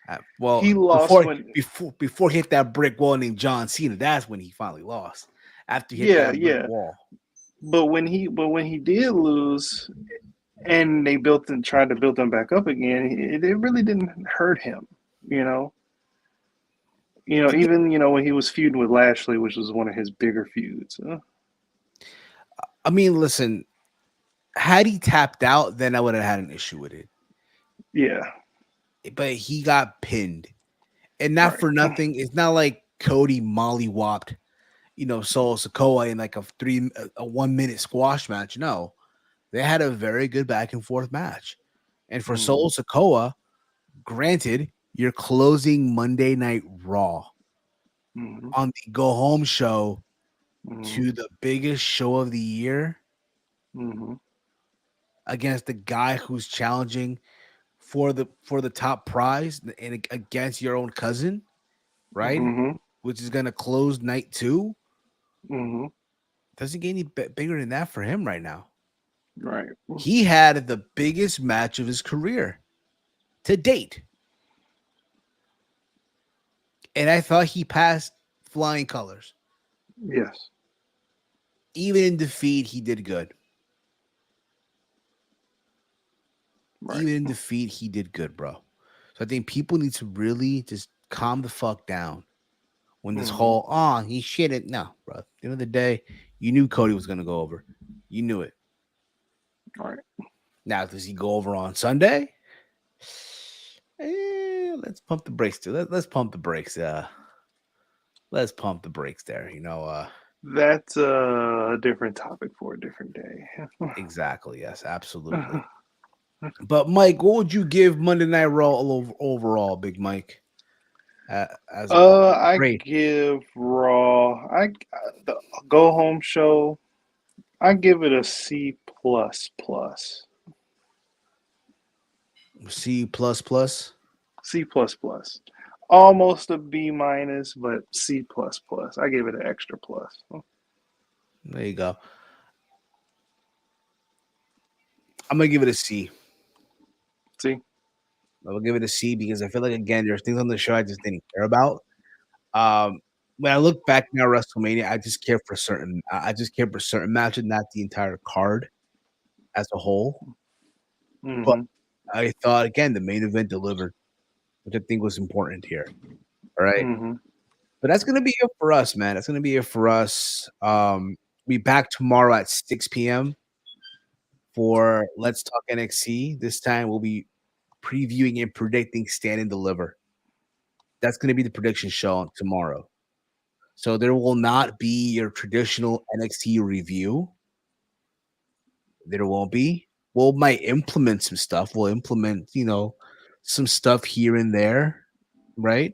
he well, lost when. before he hit that brick wall named John Cena, that's when he finally lost. After he hit Yeah, that brick yeah. wall. But when he did lose, and they built and tried to build him back up again, it really didn't hurt him. You know, even when he was feuding with Lashley, which was one of his bigger feuds. I mean, listen, had he tapped out, then I would have had an issue with it. Yeah, But he got pinned. And not right. for nothing, it's not like Cody mollywopped, Solo Sikoa in like a 1 minute squash match. No, they had a very good back and forth match. And for Solo Sikoa, granted, you're closing Monday Night Raw Mm-hmm. on the go home show Mm-hmm. to the biggest show of the year Mm-hmm. against the guy who's challenging for the top prize and against your own cousin, right? Mm-hmm. Which is gonna close night 2. Mm-hmm. Doesn't get any bigger than that for him right now. Right. He had the biggest match of his career to date. And I thought he passed flying colors. Yes. Even in defeat, he did good. Right. Even in defeat, he did good, bro. So I think people need to really just calm the fuck down when this whole, he shitted. No, bro. At the end of the day, you knew Cody was going to go over. You knew it. Right. Now, does he go over on Sunday? Let's pump the brakes. Let's pump the brakes. Let's pump the brakes there. That's a different topic for a different day. Exactly. Yes, absolutely. But Mike, what would you give Monday Night Raw overall, Big Mike? I Great. give Raw. The go home show. I give it a C plus plus. C plus plus. C plus plus. Almost a B minus, but C plus plus. I give it an extra plus. There you go. I'm gonna give it a C. See? I'll give it a C because I feel like again there's things on the show I just didn't care about. When I look back now WrestleMania, I just care for certain. I just care for certain matches, not the entire card as a whole. But Mm-hmm. I thought again the main event delivered, which I think was important here. All right. Mm-hmm. But that's gonna be it for us, man. That's gonna be it for us. Be back tomorrow at 6 p.m. for Let's Talk NXT. This time we'll be previewing and predicting Stand and Deliver. That's gonna be the prediction show tomorrow. So there will not be your traditional NXT review. There won't be. We'll might implement some stuff. We'll implement, some stuff here and there, right?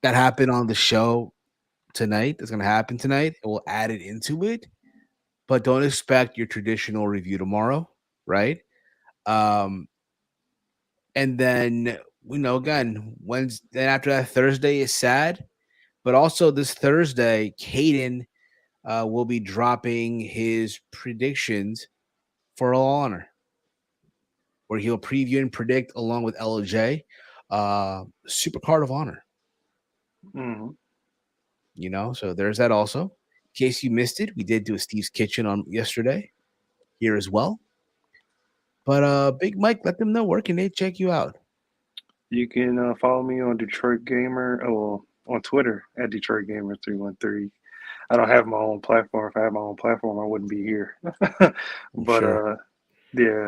That happened on the show tonight. That's gonna happen tonight, and we'll add it into it. But don't expect your traditional review tomorrow, right? Um, and then again, Wednesday. Then after that, Thursday is sad, but also this Thursday, Caden will be dropping his predictions for All Honor, where he'll preview and predict along with LJ, Super Card of Honor. Mm-hmm. So there's that also. In case you missed it, we did do a Steve's Kitchen on yesterday here as well. But Big Mike, let them know where can they check you out. You can follow me on Detroit Gamer, on Twitter at Detroit Gamer 313. I don't have my own platform. If I had my own platform, I wouldn't be here. But Sure. yeah,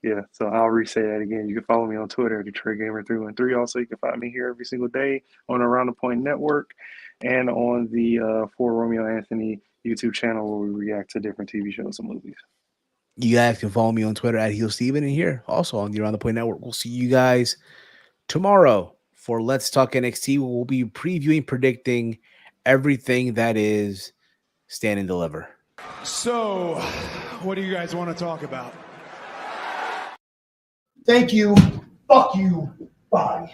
Yeah, so I'll re-say that again. You can follow me on Twitter at DetroitGamer313. Also, you can find me here every single day on Around the Point Network and on the For Romeo Anthony YouTube channel where we react to different TV shows and movies. You guys can follow me on Twitter at HeelSteven and here also on the Around the Point Network. We'll see you guys tomorrow for Let's Talk NXT. We'll be previewing, predicting everything that is Stand and Deliver. So, what do you guys want to talk about? Thank you. Fuck you. Bye.